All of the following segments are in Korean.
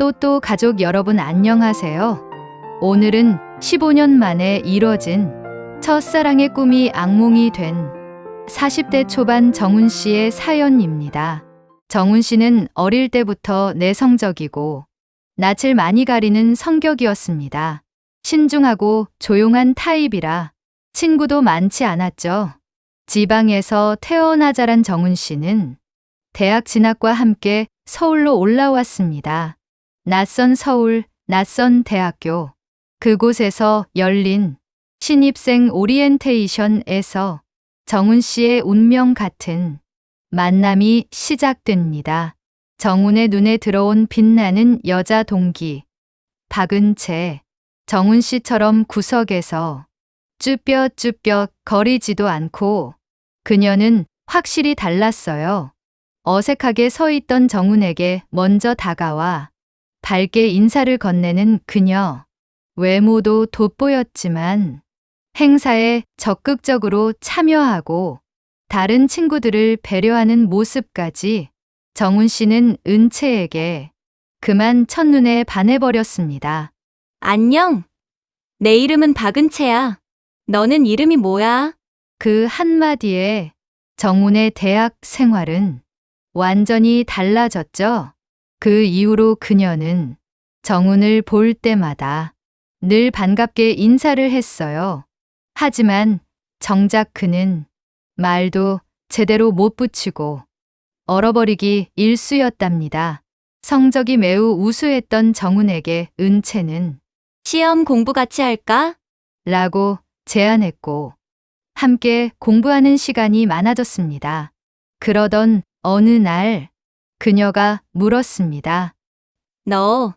또또 가족 여러분 안녕하세요. 오늘은 15년 만에 이뤄진 첫사랑의 꿈이 악몽이 된 40대 초반 정훈 씨의 사연입니다. 정훈 씨는 어릴 때부터 내성적이고 낯을 많이 가리는 성격이었습니다. 신중하고 조용한 타입이라 친구도 많지 않았죠. 지방에서 태어나 자란 정훈 씨는 대학 진학과 함께 서울로 올라왔습니다. 낯선 서울, 낯선 대학교. 그곳에서 열린 신입생 오리엔테이션에서 정훈 씨의 운명 같은 만남이 시작됩니다. 정훈의 눈에 들어온 빛나는 여자 동기. 박은채. 정훈 씨처럼 구석에서 쭈뼛쭈뼛 거리지도 않고 그녀는 확실히 달랐어요. 어색하게 서 있던 정훈에게 먼저 다가와 밝게 인사를 건네는 그녀. 외모도 돋보였지만 행사에 적극적으로 참여하고 다른 친구들을 배려하는 모습까지 정훈 씨는 은채에게 그만 첫눈에 반해버렸습니다. 안녕. 내 이름은 박은채야. 너는 이름이 뭐야? 그 한마디에 정훈의 대학 생활은 완전히 달라졌죠. 그 이후로 그녀는 정훈을 볼 때마다 늘 반갑게 인사를 했어요. 하지만 정작 그는 말도 제대로 못 붙이고 얼어버리기 일쑤였답니다. 성적이 매우 우수했던 정훈에게 은채는 시험 공부 같이 할까? 라고 제안했고 함께 공부하는 시간이 많아졌습니다. 그러던 어느 날 그녀가 물었습니다. 너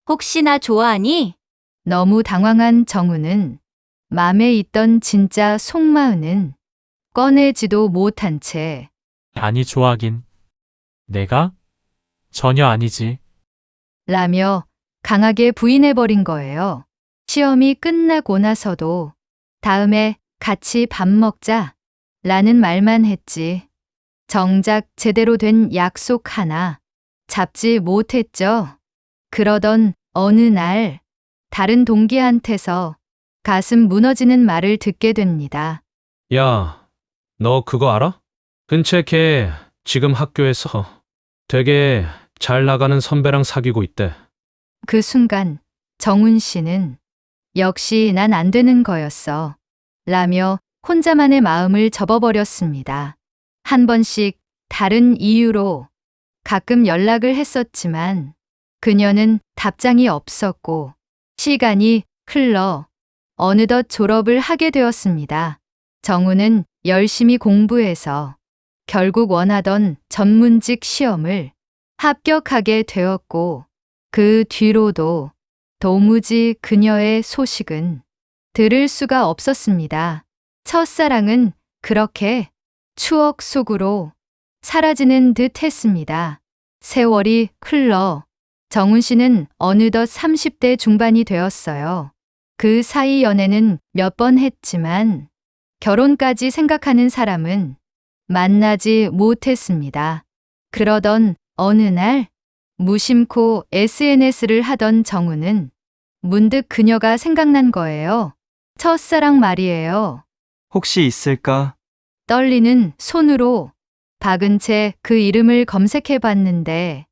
혹시 나 좋아하니? 너무 당황한 정훈은 맘에 있던 진짜 속마음은 꺼내지도 못한 채 아니, 좋아하긴. 내가? 전혀 아니지. 라며 강하게 부인해버린 거예요. 시험이 끝나고 나서도 다음에 같이 밥 먹자 라는 말만 했지. 정작 제대로 된 약속 하나 잡지 못했죠. 그러던 어느 날 다른 동기한테서 가슴 무너지는 말을 듣게 됩니다. 야, 너 그거 알아? 근처 걔 지금 학교에서 되게 잘 나가는 선배랑 사귀고 있대. 그 순간 정훈 씨는 역시 난 안 되는 거였어 라며 혼자만의 마음을 접어버렸습니다. 한 번씩 다른 이유로 가끔 연락을 했었지만 그녀는 답장이 없었고 시간이 흘러 어느덧 졸업을 하게 되었습니다. 정훈은 열심히 공부해서 결국 원하던 전문직 시험을 합격하게 되었고 그 뒤로도 도무지 그녀의 소식은 들을 수가 없었습니다. 첫사랑은 그렇게 추억 속으로 사라지는 듯 했습니다. 세월이 흘러 정훈 씨는 어느덧 30대 중반이 되었어요. 그 사이 연애는 몇 번 했지만 결혼까지 생각하는 사람은 만나지 못했습니다. 그러던 어느 날 무심코 SNS를 하던 정훈은 문득 그녀가 생각난 거예요. 첫사랑 말이에요. 혹시 있을까? 떨리는 손으로 박은채 그 이름을 검색해 봤는데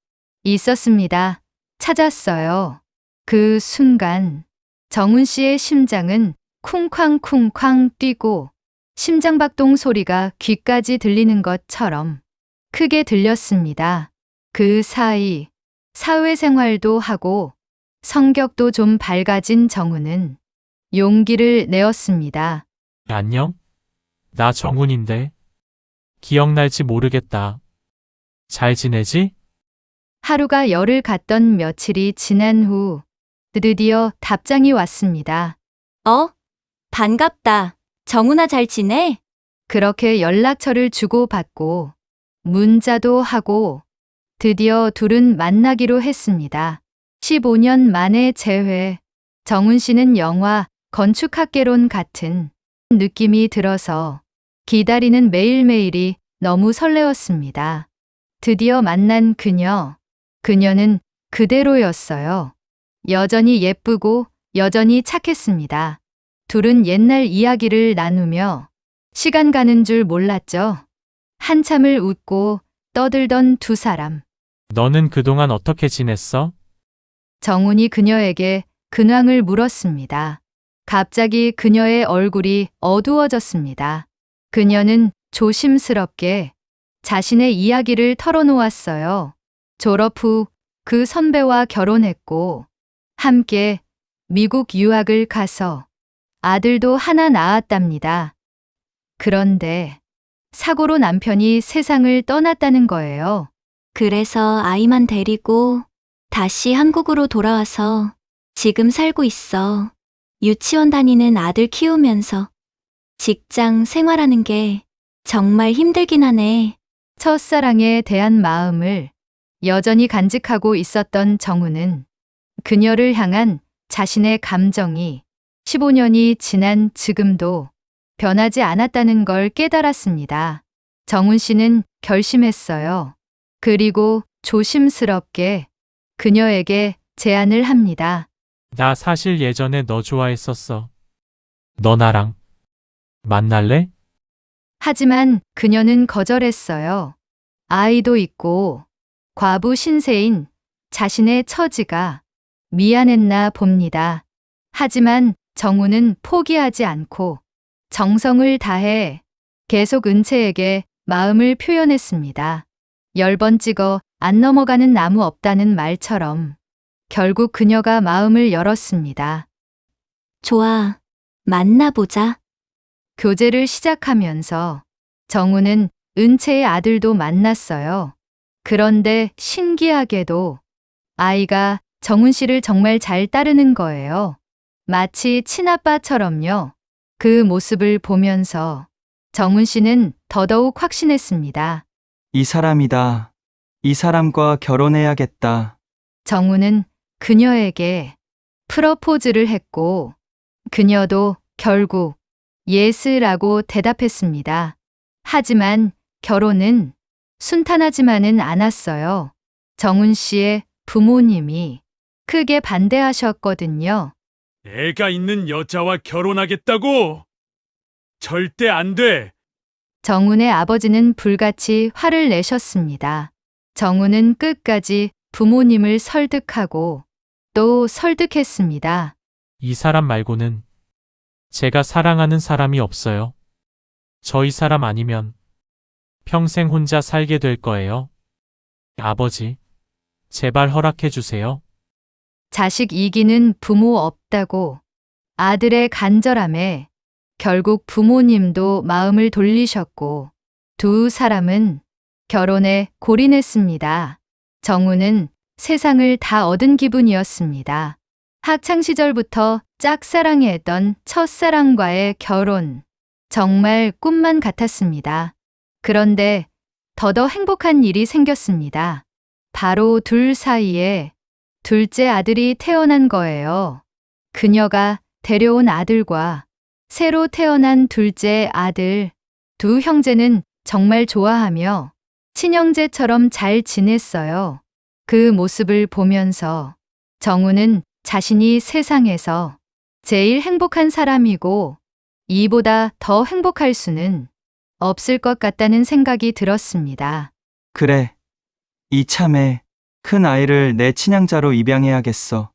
있었습니다. 찾았어요. 그 순간 정훈 씨의 심장은 쿵쾅쿵쾅 뛰고 심장박동 소리가 귀까지 들리는 것처럼 크게 들렸습니다. 그 사이 사회생활도 하고 성격도 좀 밝아진 정훈은 용기를 내었습니다. 안녕? 나 정훈인데. 기억날지 모르겠다. 잘 지내지? 하루가 열흘 갔던 며칠이 지난 후 드디어 답장이 왔습니다. 반갑다. 정훈아 잘 지내? 그렇게 연락처를 주고받고 문자도 하고 드디어 둘은 만나기로 했습니다. 15년 만에 재회. 정훈 씨는 영화 건축학개론 같은 느낌이 들어서 기다리는 매일매일이 너무 설레었습니다. 드디어 만난 그녀. 그녀는 그대로였어요. 여전히 예쁘고 여전히 착했습니다. 둘은 옛날 이야기를 나누며 시간 가는 줄 몰랐죠. 한참을 웃고 떠들던 두 사람. 너는 그동안 어떻게 지냈어? 정훈이 그녀에게 근황을 물었습니다. 갑자기 그녀의 얼굴이 어두워졌습니다. 그녀는 조심스럽게 자신의 이야기를 털어놓았어요. 졸업 후 그 선배와 결혼했고 함께 미국 유학을 가서 아들도 하나 낳았답니다. 그런데 사고로 남편이 세상을 떠났다는 거예요. 그래서 아이만 데리고 다시 한국으로 돌아와서 지금 살고 있어. 유치원 다니는 아들 키우면서 직장 생활하는 게 정말 힘들긴 하네. 첫사랑에 대한 마음을 여전히 간직하고 있었던 정우는 그녀를 향한 자신의 감정이 15년이 지난 지금도 변하지 않았다는 걸 깨달았습니다. 정훈 씨는 결심했어요. 그리고 조심스럽게 그녀에게 제안을 합니다. 나 사실 예전에 너 좋아했었어. 너 나랑 만날래? 하지만 그녀는 거절했어요. 아이도 있고 과부 신세인 자신의 처지가 미안했나 봅니다. 하지만 정우는 포기하지 않고 정성을 다해 계속 은채에게 마음을 표현했습니다. 10번 찍어 안 넘어가는 나무 없다는 말처럼 결국 그녀가 마음을 열었습니다. 좋아. 만나보자. 교제를 시작하면서 정우는 은채의 아들도 만났어요. 그런데 신기하게도 아이가 정훈 씨를 정말 잘 따르는 거예요. 마치 친아빠처럼요. 그 모습을 보면서 정훈 씨는 더더욱 확신했습니다. 이 사람이다. 이 사람과 결혼해야겠다. 정훈은 그녀에게 프러포즈를 했고 그녀도 결국 예스라고 대답했습니다. 하지만 결혼은 순탄하지만은 않았어요. 정훈 씨의 부모님이 크게 반대하셨거든요. 애가 있는 여자와 결혼하겠다고? 절대 안 돼. 정훈의 아버지는 불같이 화를 내셨습니다. 정훈은 끝까지 부모님을 설득하고 또 설득했습니다. 이 사람 말고는 제가 사랑하는 사람이 없어요. 저 이 사람 아니면 평생 혼자 살게 될 거예요. 아버지, 제발 허락해 주세요. 자식 이기는 부모 없다고 아들의 간절함에 결국 부모님도 마음을 돌리셨고 두 사람은 결혼에 골인했습니다. 정우는 세상을 다 얻은 기분이었습니다. 학창시절부터 짝사랑했던 첫사랑과의 결혼. 정말 꿈만 같았습니다. 그런데 더더 행복한 일이 생겼습니다. 바로 둘 사이에 둘째 아들이 태어난 거예요. 그녀가 데려온 아들과 새로 태어난 둘째 아들, 두 형제는 정말 좋아하며 친형제처럼 잘 지냈어요. 그 모습을 보면서 정우는 자신이 세상에서 제일 행복한 사람이고 이보다 더 행복할 수는 없을 것 같다는 생각이 들었습니다. 그래. 이참에 큰 아이를 내 친양자로 입양해야겠어.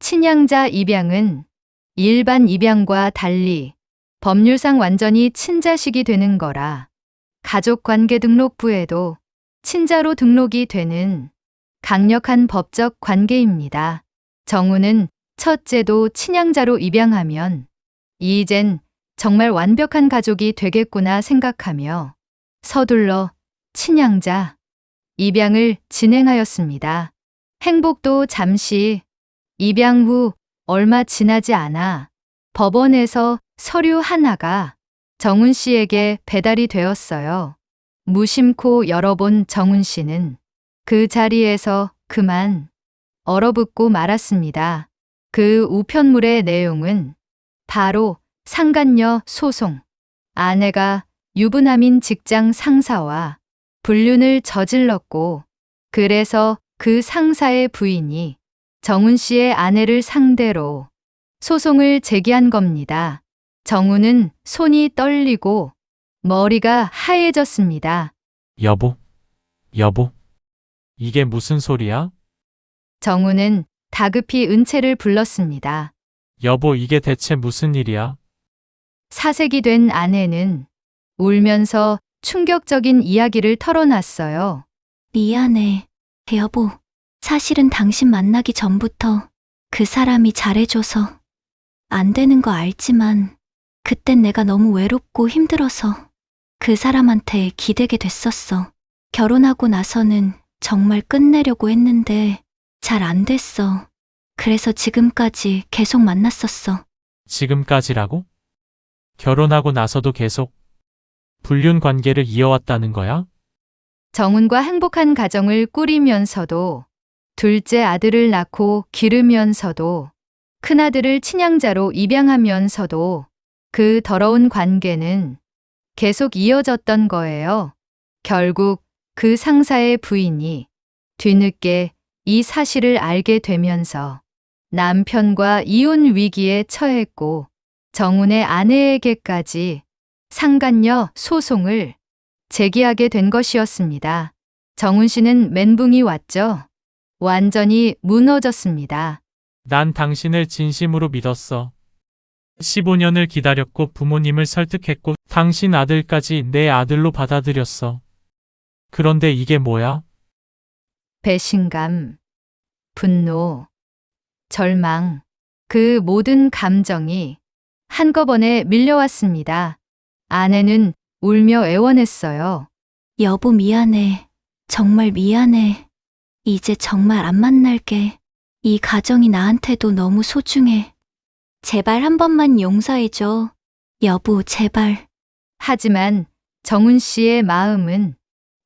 친양자 입양은 일반 입양과 달리 법률상 완전히 친자식이 되는 거라 가족관계등록부에도 친자로 등록이 되는 강력한 법적 관계입니다. 정우는 첫째도 친양자로 입양하면 이젠 정말 완벽한 가족이 되겠구나 생각하며 서둘러 친양자 입양을 진행하였습니다. 행복도 잠시 입양 후 얼마 지나지 않아 법원에서 서류 하나가 정훈 씨에게 배달이 되었어요. 무심코 열어본 정훈 씨는 그 자리에서 그만 얼어붙고 말았습니다. 그 우편물의 내용은 바로 상간녀 소송. 아내가 유부남인 직장 상사와 불륜을 저질렀고 그래서 그 상사의 부인이 정훈 씨의 아내를 상대로 소송을 제기한 겁니다. 정훈은 손이 떨리고 머리가 하얘졌습니다. 여보, 여보. 이게 무슨 소리야? 정훈은 다급히 은채를 불렀습니다. 여보, 이게 대체 무슨 일이야? 사색이 된 아내는 울면서 충격적인 이야기를 털어놨어요. 미안해, 여보. 사실은 당신 만나기 전부터 그 사람이 잘해줘서 안 되는 거 알지만 그땐 내가 너무 외롭고 힘들어서 그 사람한테 기대게 됐었어. 결혼하고 나서는 정말 끝내려고 했는데 잘 안 됐어. 그래서 지금까지 계속 만났었어. 지금까지라고? 결혼하고 나서도 계속 불륜 관계를 이어왔다는 거야? 정훈과 행복한 가정을 꾸리면서도 둘째 아들을 낳고 기르면서도 큰아들을 친양자로 입양하면서도 그 더러운 관계는 계속 이어졌던 거예요. 결국 그 상사의 부인이 뒤늦게 이 사실을 알게 되면서 남편과 이혼 위기에 처했고 정훈의 아내에게까지 상간녀 소송을 제기하게 된 것이었습니다. 정훈 씨는 멘붕이 왔죠. 완전히 무너졌습니다. 난 당신을 진심으로 믿었어. 15년을 기다렸고 부모님을 설득했고 당신 아들까지 내 아들로 받아들였어. 그런데 이게 뭐야? 배신감, 분노, 절망, 그 모든 감정이 한꺼번에 밀려왔습니다. 아내는 울며 애원했어요. 여보, 미안해. 정말 미안해. 이제 정말 안 만날게. 이 가정이 나한테도 너무 소중해. 제발 한 번만 용서해줘. 여보, 제발. 하지만 정훈 씨의 마음은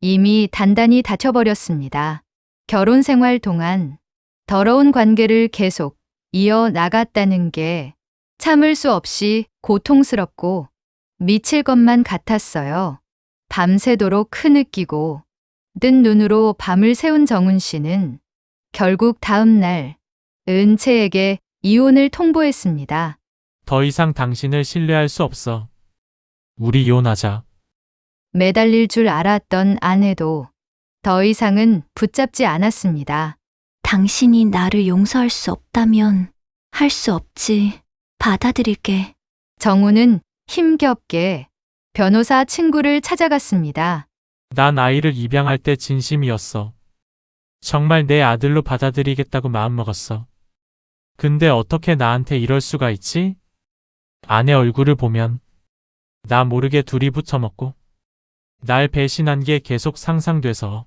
이미 단단히 닫혀버렸습니다. 결혼 생활 동안 더러운 관계를 계속 이어나갔다는 게 참을 수 없이 고통스럽고 미칠 것만 같았어요. 밤새도록 흐느끼고 뜬 눈으로 밤을 새운 정훈 씨는 결국 다음 날 은채에게 이혼을 통보했습니다. 더 이상 당신을 신뢰할 수 없어. 우리 이혼하자. 매달릴 줄 알았던 아내도 더 이상은 붙잡지 않았습니다. 당신이 나를 용서할 수 없다면 할 수 없지. 받아들일게. 정훈은 힘겹게 변호사 친구를 찾아갔습니다. 난 아이를 입양할 때 진심이었어. 정말 내 아들로 받아들이겠다고 마음먹었어. 근데 어떻게 나한테 이럴 수가 있지? 아내 얼굴을 보면 나 모르게 둘이 붙어먹고 날 배신한 게 계속 상상돼서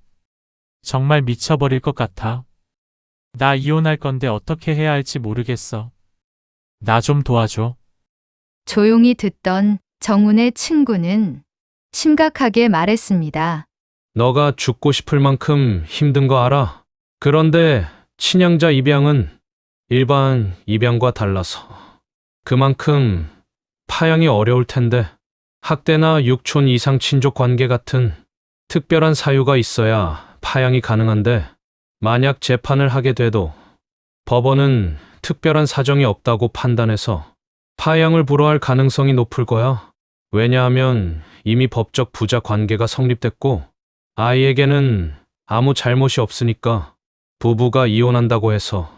정말 미쳐버릴 것 같아. 나 이혼할 건데 어떻게 해야 할지 모르겠어. 나 좀 도와줘. 조용히 듣던 정훈의 친구는 심각하게 말했습니다. 너가 죽고 싶을 만큼 힘든 거 알아. 그런데 친양자 입양은 일반 입양과 달라서 그만큼 파양이 어려울 텐데 학대나 육촌 이상 친족 관계 같은 특별한 사유가 있어야 파양이 가능한데 만약 재판을 하게 돼도 법원은 특별한 사정이 없다고 판단해서 파양을 불허할 가능성이 높을 거야. 왜냐하면 이미 법적 부자 관계가 성립됐고 아이에게는 아무 잘못이 없으니까 부부가 이혼한다고 해서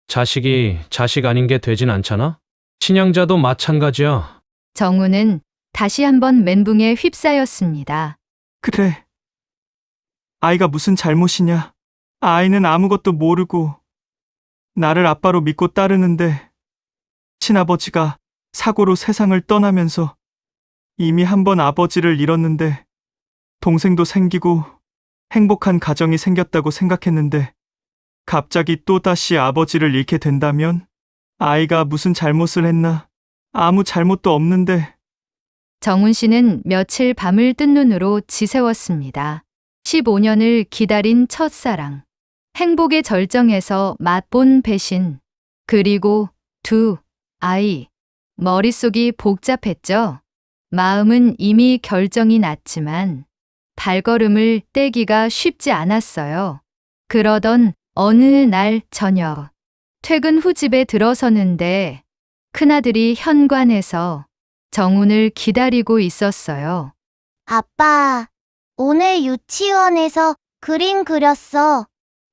자식이 자식 아닌 게 되진 않잖아? 친양자도 마찬가지야. 정훈은 다시 한번 멘붕에 휩싸였습니다. 그래. 아이가 무슨 잘못이냐? 아이는 아무것도 모르고 나를 아빠로 믿고 따르는데 친아버지가 사고로 세상을 떠나면서 이미 한 번 아버지를 잃었는데 동생도 생기고 행복한 가정이 생겼다고 생각했는데 갑자기 또다시 아버지를 잃게 된다면 아이가 무슨 잘못을 했나? 아무 잘못도 없는데. 정훈 씨는 며칠 밤을 뜬 눈으로 지새웠습니다. 15년을 기다린 첫사랑, 행복의 절정에서 맛본 배신, 그리고 두 아이. 머릿속이 복잡했죠. 마음은 이미 결정이 났지만 발걸음을 떼기가 쉽지 않았어요. 그러던 어느 날 저녁, 퇴근 후 집에 들어서는데 큰아들이 현관에서 정훈을 기다리고 있었어요. 아빠, 오늘 유치원에서 그림 그렸어.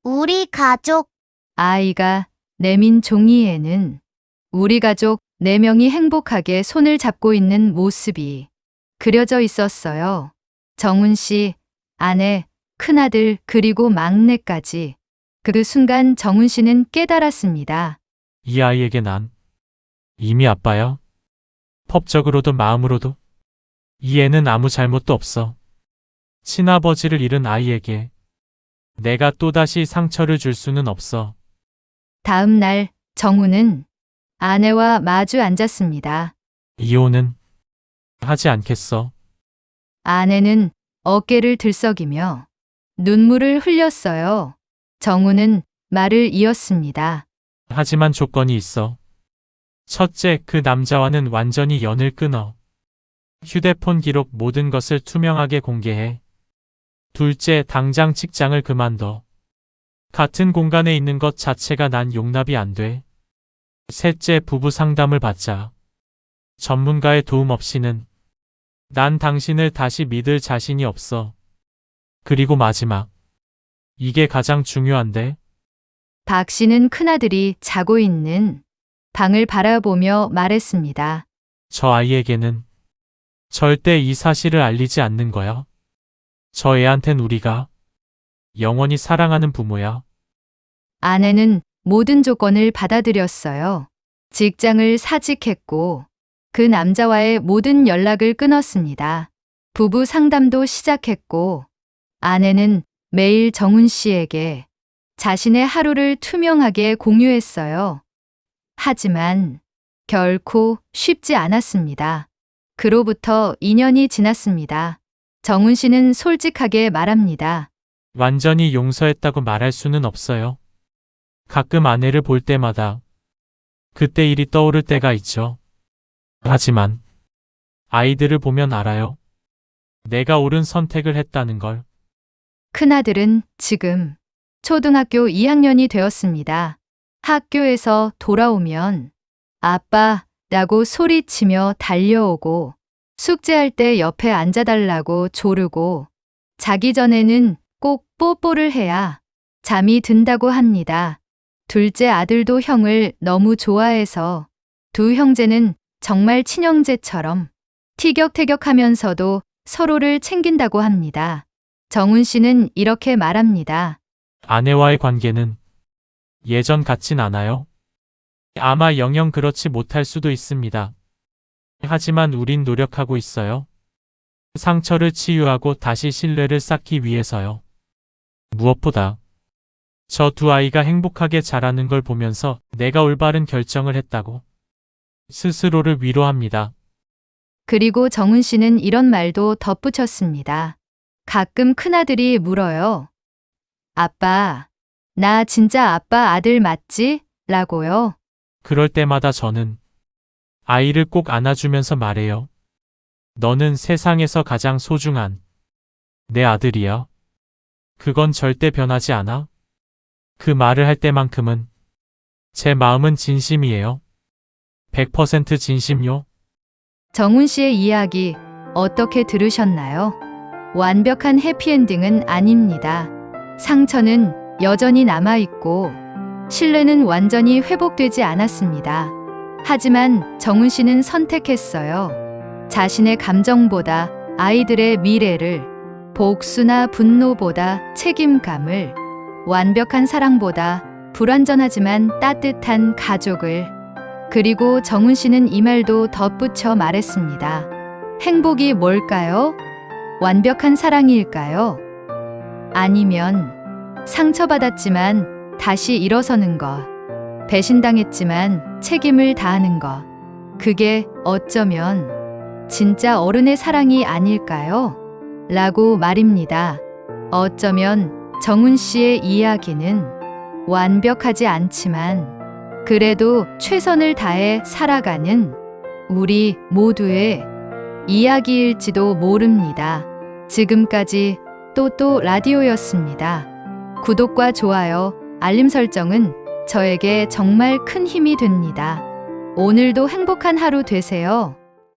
우리 가족. 아이가 내민 종이에는 우리 가족 4명이 행복하게 손을 잡고 있는 모습이 그려져 있었어요. 정훈 씨, 아내, 큰아들, 그리고 막내까지. 그 순간 정훈 씨는 깨달았습니다. 이 아이에게 난 이미 아빠야. 법적으로도 마음으로도. 이 애는 아무 잘못도 없어. 친아버지를 잃은 아이에게 내가 또다시 상처를 줄 수는 없어. 다음 날 정훈은 아내와 마주 앉았습니다. 이혼은 하지 않겠어. 아내는 어깨를 들썩이며 눈물을 흘렸어요. 정훈은 말을 이었습니다. 하지만 조건이 있어. 첫째, 그 남자와는 완전히 연을 끊어. 휴대폰 기록 모든 것을 투명하게 공개해. 둘째, 당장 직장을 그만둬. 같은 공간에 있는 것 자체가 난 용납이 안 돼. 셋째, 부부 상담을 받자. 전문가의 도움 없이는 난 당신을 다시 믿을 자신이 없어. 그리고 마지막. 이게 가장 중요한데. 박 씨는 큰아들이 자고 있는 방을 바라보며 말했습니다. 저 아이에게는 절대 이 사실을 알리지 않는 거야. 저 애한텐 우리가 영원히 사랑하는 부모야. 아내는 모든 조건을 받아들였어요. 직장을 사직했고 그 남자와의 모든 연락을 끊었습니다. 부부 상담도 시작했고 아내는 매일 정훈 씨에게 자신의 하루를 투명하게 공유했어요. 하지만 결코 쉽지 않았습니다. 그로부터 2년이 지났습니다. 정훈 씨는 솔직하게 말합니다. 완전히 용서했다고 말할 수는 없어요. 가끔 아내를 볼 때마다 그때 일이 떠오를 때가 있죠. 하지만 아이들을 보면 알아요. 내가 옳은 선택을 했다는 걸. 큰아들은 지금 초등학교 2학년이 되었습니다. 학교에서 돌아오면 아빠라고 소리치며 달려오고 숙제할 때 옆에 앉아달라고 조르고 자기 전에는 꼭 뽀뽀를 해야 잠이 든다고 합니다. 둘째 아들도 형을 너무 좋아해서 두 형제는 정말 친형제처럼 티격태격하면서도 서로를 챙긴다고 합니다. 정훈 씨는 이렇게 말합니다. 아내와의 관계는 예전 같진 않아요. 아마 영영 그렇지 못할 수도 있습니다. 하지만 우린 노력하고 있어요. 상처를 치유하고 다시 신뢰를 쌓기 위해서요. 무엇보다 저 두 아이가 행복하게 자라는 걸 보면서 내가 올바른 결정을 했다고 스스로를 위로합니다. 그리고 정훈 씨는 이런 말도 덧붙였습니다. 가끔 큰아들이 물어요. 아빠, 나 진짜 아빠 아들 맞지? 라고요. 그럴 때마다 저는 아이를 꼭 안아주면서 말해요. 너는 세상에서 가장 소중한 내 아들이야. 그건 절대 변하지 않아. 그 말을 할 때만큼은 제 마음은 진심이에요. 100% 진심요. 정훈 씨의 이야기 어떻게 들으셨나요? 완벽한 해피엔딩은 아닙니다. 상처는 여전히 남아있고 신뢰는 완전히 회복되지 않았습니다. 하지만 정훈 씨는 선택했어요. 자신의 감정보다 아이들의 미래를, 복수나 분노보다 책임감을, 완벽한 사랑보다 불완전하지만 따뜻한 가족을. 그리고 정훈 씨는 이 말도 덧붙여 말했습니다. 행복이 뭘까요? 완벽한 사랑일까요? 아니면 상처받았지만 다시 일어서는 것, 배신당했지만 책임을 다하는 것. 그게 어쩌면 진짜 어른의 사랑이 아닐까요? 라고 말입니다. 어쩌면 정훈 씨의 이야기는 완벽하지 않지만 그래도 최선을 다해 살아가는 우리 모두의 이야기일지도 모릅니다. 지금까지 또또 라디오였습니다. 구독과 좋아요, 알림 설정은 저에게 정말 큰 힘이 됩니다. 오늘도 행복한 하루 되세요.